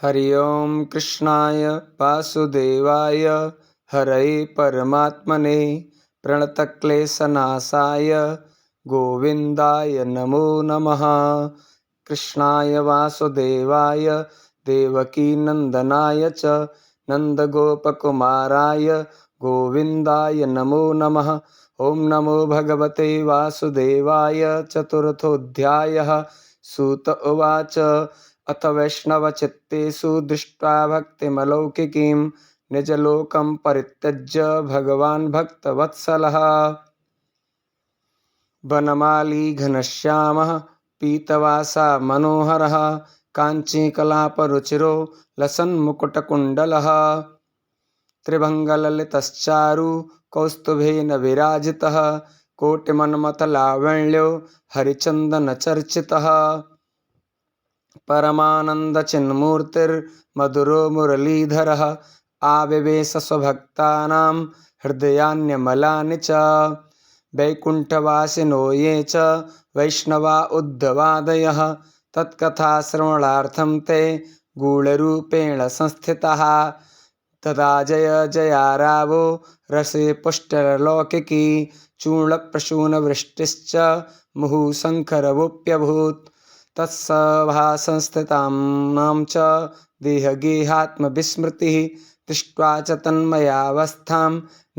हरि ओं कृष्णाय वासुदेवाय हरये परमात्मने प्रणतक्लेशनाशाय गोविन्दाय नमो नमः। कृष्णाय वासुदेवाय देवकीनन्दनाय च नन्दगोपकुमाराय गोविन्दाय नमो नमः। ॐ नमो भगवते वासुदेवाय। चतुर्थोऽध्यायः। सूत उवाच अथ वैष्णवचित्तेषु दृष्ट्वा भक्तिमलौकिकीं निजलोकं परित्यज्य भगवान् भक्तवत्सलः वनमाली घनश्यामः पीतवासा मनोहरः काञ्चीकलापरुचिरो लसन्मुकुटकुण्डलः त्रिभङ्गललितश्चारु कौस्तुभेन विराजितः कोटिमन्मथलावण्यो हरिचन्दनचर्चितः परमानन्दचिन्मूर्तिर्मधुरो मुरलीधरः आविवेश स्वभक्तानां हृदयान्यमलानि च वैकुण्ठवासिनो ये च वैष्णवा उद्धवादयः तत्कथाश्रवणार्थं ते गूढरूपेण संस्थिताः तदा जय जया रावो रसे पुष्टिरलौकिकी चूर्णप्रसूनवृष्टिश्च मुहुशङ्खरवोऽप्यभूत् तत्सभासंस्थितानां च देहगेहात्मविस्मृतिः दृष्ट्वा च तन्मयावस्थां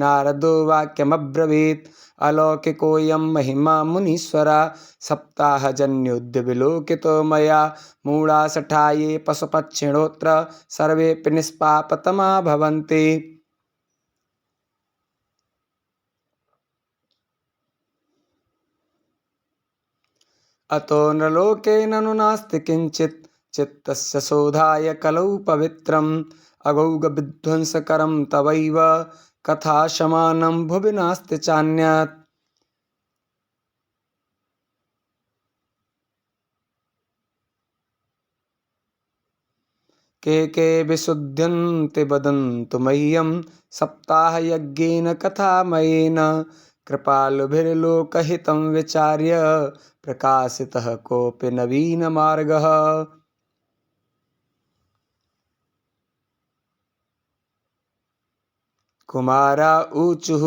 नारदो वाक्यमब्रवीत् अलौकिकोऽयं महिमा मुनीश्वरा सप्ताहजन्योऽद्य विलोकितो मया मूढाशठाये पशुपक्षिणोऽत्र सर्वेऽपि निष्पापतमा भवन्ति। अतो नृलोके ननु नास्ति किंचित् चित्तस्य शोधाय कलौ पवित्रम् अगौगविध्वंसकरं तवैव कथाशमानं भुवि नास्ति चान्यत्। के विशुध्यन्ति वदन्तु मह्यं सप्ताहयज्ञेन कथामयेन कृपालुभिर्लोकहितं विचार्य प्रकाशितः कोऽपि नवीनमार्गः। कुमारा ऊचुः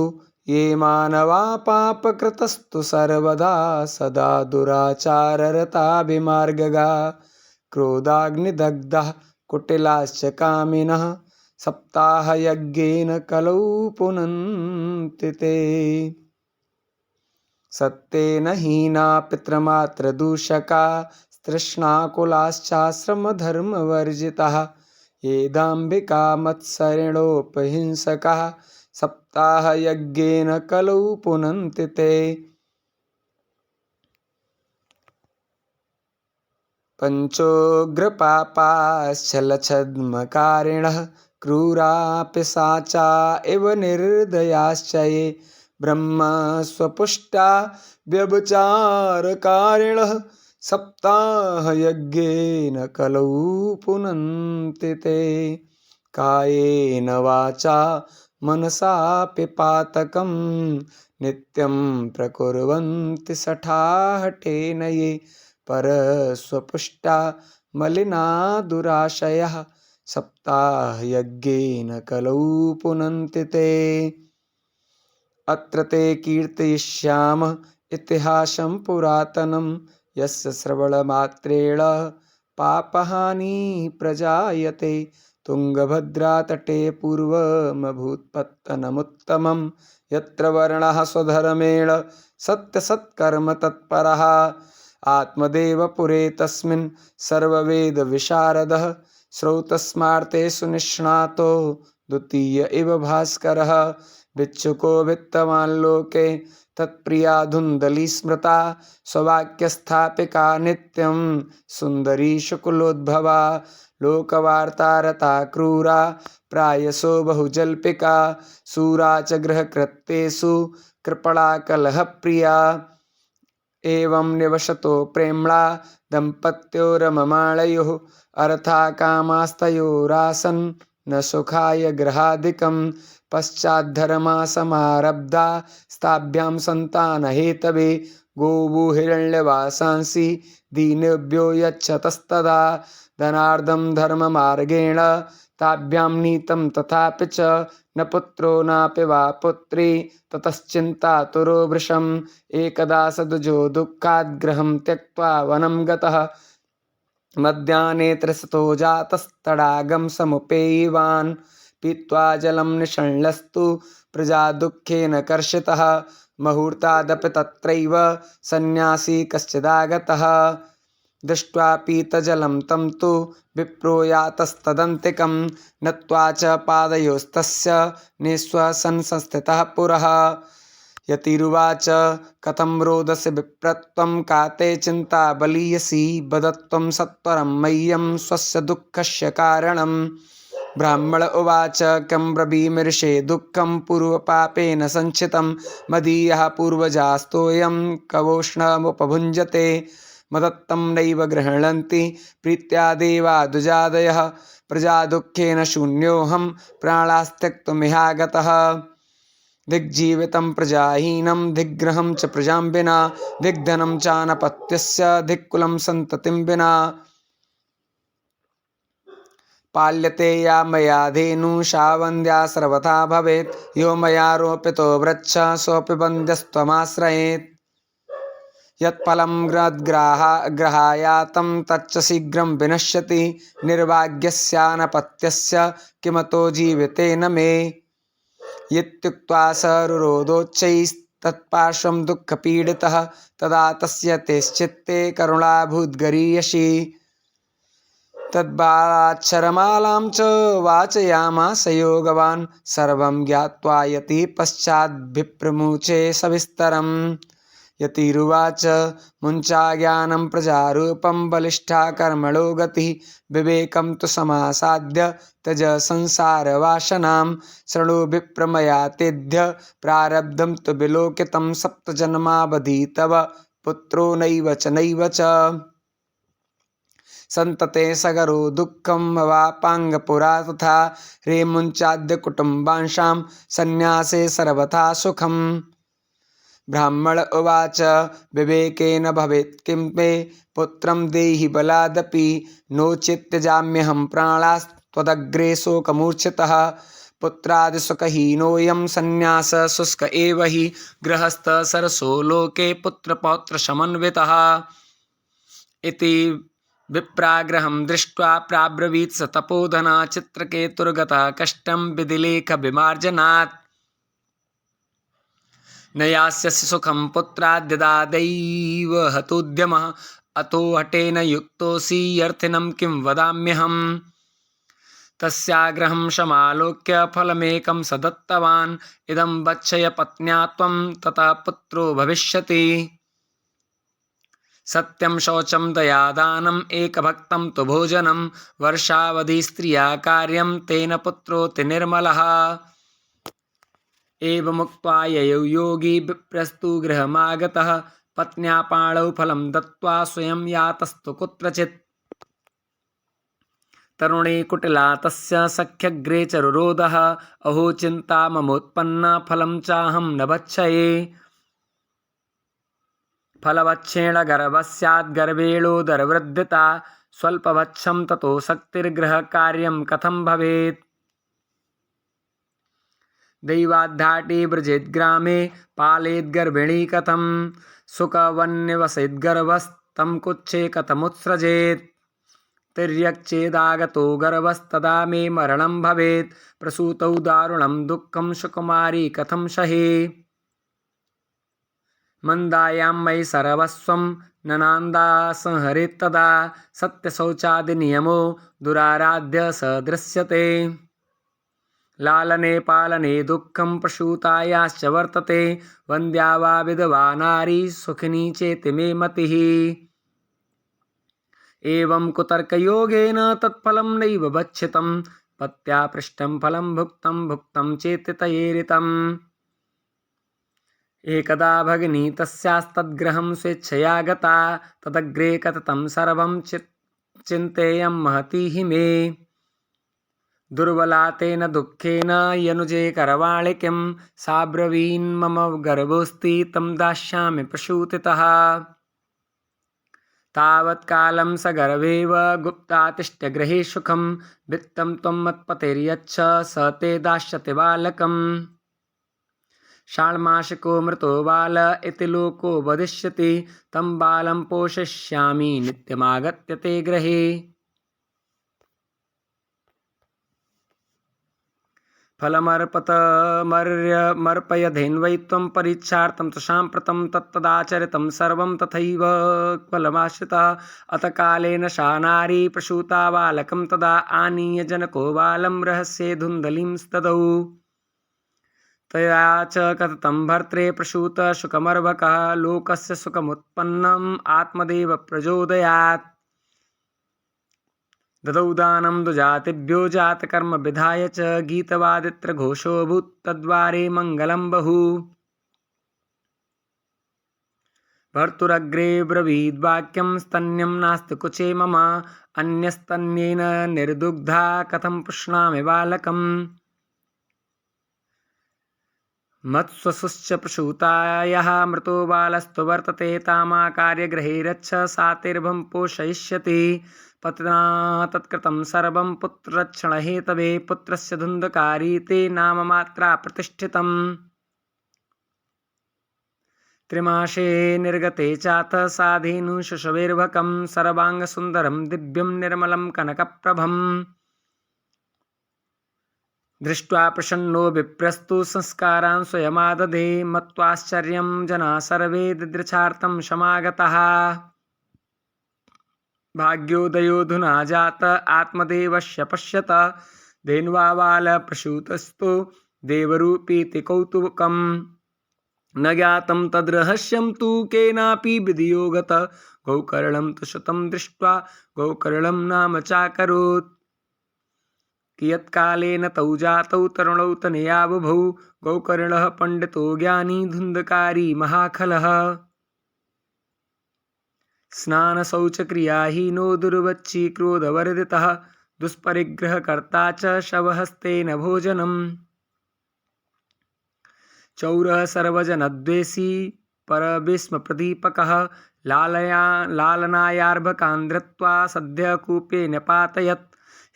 ये मानवा पापकृतस्तु सर्वदा सदा दुराचाररता विमार्गगा क्रोधाग्निदग्धः कुटिलाश्च कामिनः सप्ताहयज्ञेन कलौ पुनन्ति ते। सत्येन हीना पितृमातृदूषका तृष्णाकुलाश्चाश्रमधर्मवर्जिताः ये दाम्भिका मत्सरिणोपहिंसकाः सप्ताहयज्ञेन कलौ पुनन्ति ते। पञ्चोग्रपापाश्चलछद्मकारिणः क्रूरा पिशाचा इव निर्दयाश्च ये ब्रह्मस्वपुष्टा व्यभिचारकारिणः सप्ताहयज्ञेन कलौ पुनन्ति ते। कायेन वाचा मनसापि पातकं नित्यं प्रकुर्वन्ति शठाहठेन ये परस्वपुष्टा मलिना दुराशयः सप्ताहयज्ञेन कलौ पुनन्ति ते। अत्र ते कीर्तयिष्यामः इतिहासं पुरातनं यस्य श्रवणमात्रेण पापहानिः प्रजायते। तुङ्गभद्रातटे पूर्वमभूत्पत्तनमुत्तमं यत्र वर्णः स्वधर्मेण सत्यसत्कर्म तत्परः आत्मदेवपुरे तस्मिन् सर्ववेदविशारदः श्रौतस्मार्तेषु निष्णातो द्वितीय इव भास्करः भिक्षुको वित्तवान् लोके तत्प्रिया धुन्दली स्मृता स्ववाक्यस्थापिका नित्यं सुन्दरी शुक्लोद्भवा लोकवार्तारता क्रूरा प्रायसो बहुजल्पिका शूरा च गृहकृत्येषु कृपणा कलहप्रिया एवं निवसतो प्रेम्णा दम्पत्योरममाणयोः अर्था कामास्तयोरासन् न सुखाय गृहादिकं पश्चाद्धर्मा समारब्धा स्ताभ्यां सन्तानहेतवे गोवो हिरण्यवासांसि दीनेभ्यो यच्छतस्तदा धनार्धं धर्ममार्गेण ताभ्यां नीतं तथापि च न पुत्रो नापि वा पुत्री ततश्चिन्तातुरो वृषम् एकदा सदुजो दुःखात् गृहं त्यक्त्वा वनं गतः मध्याह्ने त्रसतो जातस्तडागं समुपेयिवान् पीत्वा जलं निषण्लस्तु प्रजा दुःखेन कर्षितः मुहूर्तादपि तत्रैव सन्न्यासी कश्चिदागतः दृष्ट्वा पीतजलं तं तु विप्रो यातस्तदन्तिकं नत्वा च पादयोस्तस्य निःश्वसन् संस्थितः पुरः यतिरुवाच कथं रोदसी विप्रत्वं का ते चिन्ता बलीयसी वदत्वं सत्वरं मह्यं स्वस्य दुःखस्य कारणम् ब्राह्मण उवाच किं ब्रवीमर्षे दुःखं पूर्वपापेन सञ्चितं मदीयः पूर्वजास्तोऽयं कवोष्णमुपभुञ्जते मदत्तं नैव गृह्णन्ति प्रीत्या देवा दुजादयः प्रजादुःखेन शून्योऽहं प्राणास्त्यक्तुमिहागतः दिग्जीवितं प्रजाहीनं दिग्गृहं च प्रजां विना दिग्धनं चानपत्यस्य दिक्कुलं सन्ततिं विना पाल्यते या मया धेनुषा वन्द्या सर्वथा भवेत् यो मया रोपितो वृक्ष सोऽपि वन्द्यस्त्वमाश्रयेत् यत्फलं ग्रहायातं तच्च शीघ्रं विनश्यति निर्भाग्यस्यानपत्यस्य किमतो जीवितेन मे इत्युक्त्वा स रुरोधोच्चैस्तत्पार्श्वं दुःखपीडितः तदा तस्य तेश्चित्ते करुणाभूद्गरीयसी तद्बालाक्षरमालां च वाचयामास योगवान् सर्वं ज्ञात्वा यति पश्चाद्भिप्रमुचे सविस्तरम् यतिरुवाच मुञ्चा ज्ञानं प्रजारूपं बलिष्ठा कर्मणो गतिः विवेकं तु समासाद्य त्यज संसारवासनां शृणु विप्रमया तेद्य प्रारब्धं तु विलोकितं सप्तजन्मावधि तव पुत्रो नैव च संतते सगरो दुःखं वापाङ्गपुरा तथा रे मुञ्चाद्य कुटुम्बांशां सन्न्यासे सर्वथा सुखम् ब्राह्मण उवाच विवेकेन भवेत् किं मे पुत्रं देहि बलादपि नो चेत् त्यजाम्यहं प्राणास्त्वदग्रे शोकमूर्छितः पुत्रादिशुकहीनोऽयं सन्न्यास शुष्क एव हि गृहस्थ सरसो लोके पुत्रपौत्रसमन्वितः इति विप्राग्रहं दृष्ट्वा प्राब्रवीत् स तपोधना चित्रकेतुर्गतः कष्टं विधिलेख विमार्जनात् न यास्यसि सुखं पुत्राद्यदादैव हतोद्यमः अतो हठेन युक्तोऽसि अर्थिनं किं वदाम्यहम् तस्याग्रहं समालोक्य फलमेकं स दत्तवान् इदं वत्सय पत्न्या त्वं ततः पुत्रो भविष्यति सत्यं शौचं दयादानम् एकभक्तं तु भोजनं वर्षावधि स्त्रिया कार्यं तेन पुत्रोऽति निर्मलः एवमुक्त्वा ययौ योगी विप्रस्तु गृहमागतः पत्न्या पाणौ फलं दत्त्वा स्वयं यातस्तु कुत्रचित् तरुणी कुटिला तस्य सख्यग्रे च रुरोधः अहो चिन्ता ममोत्पन्ना फलं चाहं न भक्षये फलवच्छेण गर्भस्याद्गर्भेणोदरवृद्धिता स्वल्पभक्षं ततो शक्तिर्गृहकार्यं कथं भवेत् दैवाद्धाटे व्रजेद्ग्रामे पालेद्गर्भिणी कथं सुखवन्निवसेद्गर्भस्तं कुच्छे कथमुत्सृजेत् तिर्यक्चेदागतो गर्भस्तदा मे मरणं भवेत् प्रसूतौ दारुणं दुःखं सुकुमारी कथं सहे मन्दायां मयि सर्वस्वं ननान्दा संहरेत्तदा सत्यशौचादिनियमो दुराराध्य स दृश्यते लालने पालने दुःखं प्रसूतायाश्च वर्तते वन्द्या वा विधवा नारी सुखिनी चेति मे मतिः एवं कुतर्कयोगेन तत्फलं नैव भक्षितं पत्या पृष्टं फलं भुक्तं चेति तयेरितम् एकदा भगिनी तस्यास्तद्गृहं स्वेच्छया गता तदग्रे कथितं सर्वं चिन्तेयं महती हि मे दुर्बला तेन दुःखेन यनुजे करवाणि किं सा ब्रवीन्मम गर्भोऽस्ति तं दास्यामि प्रसूतितः तावत्कालं स गर्भेव गुप्तातिष्ठ गृहे सुखं वित्तं त्वं मत्पतेर्यच्छ स ते दास्यति बालकम् षाण्मासिको मृतो बाल इति लोको वदिष्यति तं बालं पोषयिष्यामि नित्यमागत्य ते गृहे फलमर्पयधेन्वै त्वं परीक्षार्थं तु साम्प्रतं तत्तदाचरितं सर्वं तथैव फलमाश्रितः अत कालेन सा नारी प्रसूता बालकं तदा आनीय जनको बालं रहस्ये धुन्धलिं ददौ तया च कथितं भर्त्रे प्रसूत सुखमर्भकः लोकस्य सुखमुत्पन्नम् आत्मदेव प्रचोदयात् ददौ दानं दुजातिभ्यो जातकर्म विधाय च गीतवादित्रघोषोऽभूत् तद्वारे मङ्गलं बहु भर्तुरग्रे ब्रवीद्वाक्यं स्तन्यं नास्ति कुचे मम अन्यस्तन्येन निर्दुग्धा कथं पुष्णामि बालकम् मत्स्वसुश्च प्रसूतायाः मृतो बालस्तु वर्तते तामाकार्य गृहे सातिर्भं पोषयिष्यति पत्ना तत्कृतं सर्वं पुत्ररक्षणहेतवे पुत्रस्य धुन्धकारी ते नाम मात्रा प्रतिष्ठितम् त्रिमासे निर्गते चाथ साधेनु शुशवेर्भकं सर्वाङ्गसुन्दरं दिव्यं निर्मलं कनकप्रभम् दृष्ट्वा प्रसन्नो विप्रस्तु संस्कारान् स्वयमाददे मत्वाश्चर्यं जना सर्वे दिदृक्षार्थं समागतः भाग्योदयोऽधुना जात आत्मदेवस्य पश्यत धेन्वा बालप्रसूतस्तु देवरूपीति कौतुकम् न ज्ञातं तद्रहस्यं तु केनापि विधियोगत गौकर्णं तु श्रुतं दृष्ट्वा गौकर्णं नाम चाकरोत् कियत्कालेन तौ जातौ तरुणौ तनया बुभौ गौकर्णः पण्डितो ज्ञानी धुन्धकारी महाखलः स्नानशौचक्रियाहीनो दुर्वच्ची क्रोधवर्धितः दुष्परिग्रहकर्ता च शवहस्तेन भोजनम् चौरः सर्वजनद्वेषी परभीष्मप्रदीपकः लालनायार्भकान् धृत्वा सद्यः कूपे न्यपातयत्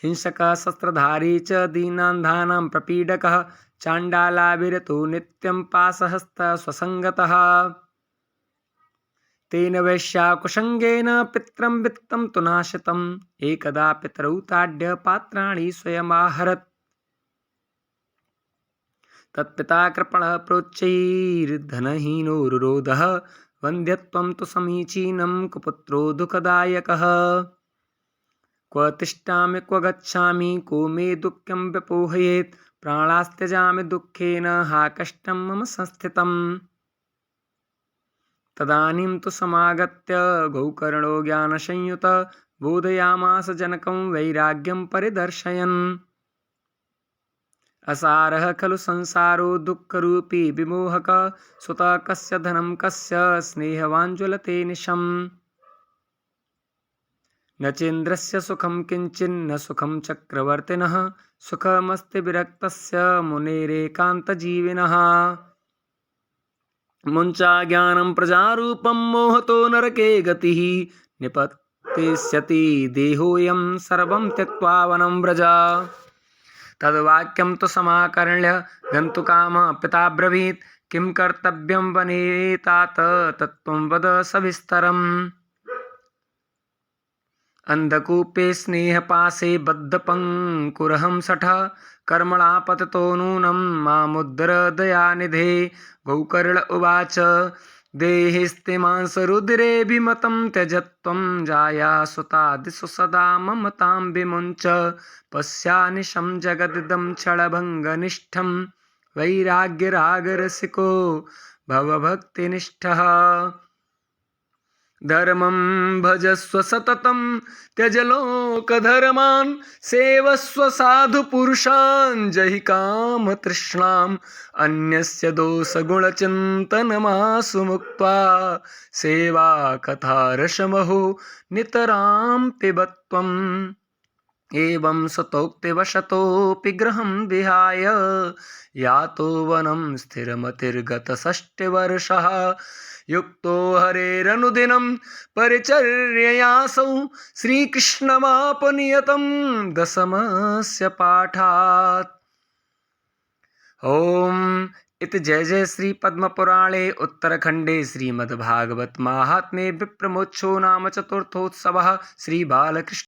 हिंसकः शस्त्रधारी च दीनान्धानां प्रपीडकः चाण्डालाभिरतो नित्यं पाशहस्तः स्वसङ्गतः तेन वैश्याकुसङ्गेन पित्रं वित्तं तु नाशितम् एकदा पितरौ ताड्य पात्राणि स्वयमाहरत् तत्पिता कृपणः प्रोच्चैर्धनहीनो रुरोधः वन्द्यत्वं तु समीचीनं कुपुत्रो दुःखदायकः क्व तिष्ठामि क्व गच्छामि को मे दुःखं व्यपोहयेत् प्राणास्त्यजामि दुःखेन हा कष्टं मम संस्थितम् तदानीं तु समागत्य गौकर्णो ज्ञानसंयुत बोधयामास जनकं वैराग्यं परिदर्शयन् असारः खलु संसारो दुःखरूपी विमोहक सुतः कस्य धनं कस्य स्नेहवान् ज्वलते निशम् न चेन्द्रस्य सुखं किञ्चिन्न सुखं चक्रवर्तिनः सुखमस्ति विरक्तस्य मुनेरेकान्तजीविनः मुञ्चा ज्ञानं प्रजारूपं मोहतो नरके गतिः निपतिष्यति देहोऽयं सर्वं त्यक्त्वा वनं व्रज तद्वाक्यं तु समाकर्ण्य गन्तुकामः पिता ब्रवीत् किं कर्तव्यं वने तात तत्त्वं वद सविस्तरम् अन्धकूपे स्नेहपाशे बद्धपङ्कुरहं सठः कर्मणा पतितो नूनं मामुद्धर दयानिधे गौकर्ण उवाच देहिस्ते मांसरुधिरेऽभिमतं त्यजत्वं जाया सुतादिषु सदा ममतां विमुञ्च पश्यानिशं जगदिदं क्षणभङ्गनिष्ठं वैराग्यरागरसिको भवभक्तिनिष्ठः धर्मं भजस्व सततं त्यज लोकधर्मान् सेवस्व साधुपुरुषान् जहि कामतृष्णाम् अन्यस्य दोषगुणचिन्तनमासु मुक्त्वा सेवा कथारसमहो नितरां पिबत्वम् एवं सतोक्तिवशतोऽपि गृहं विहाय यातो वनं स्थिरमतिर्गतषष्टिवर्षः युक्तो हरेरनुदिनं परिचर्ययासौ श्रीकृष्णमापनियतं दशमस्य पाठात्। ओम इति जय जय श्री पद्मपुराणे उत्तरखंडे श्रीमद्भागवत महात्म्ये विप्रमोक्षो नाम चतुर्थोत्सवः। श्री बालकृष्ण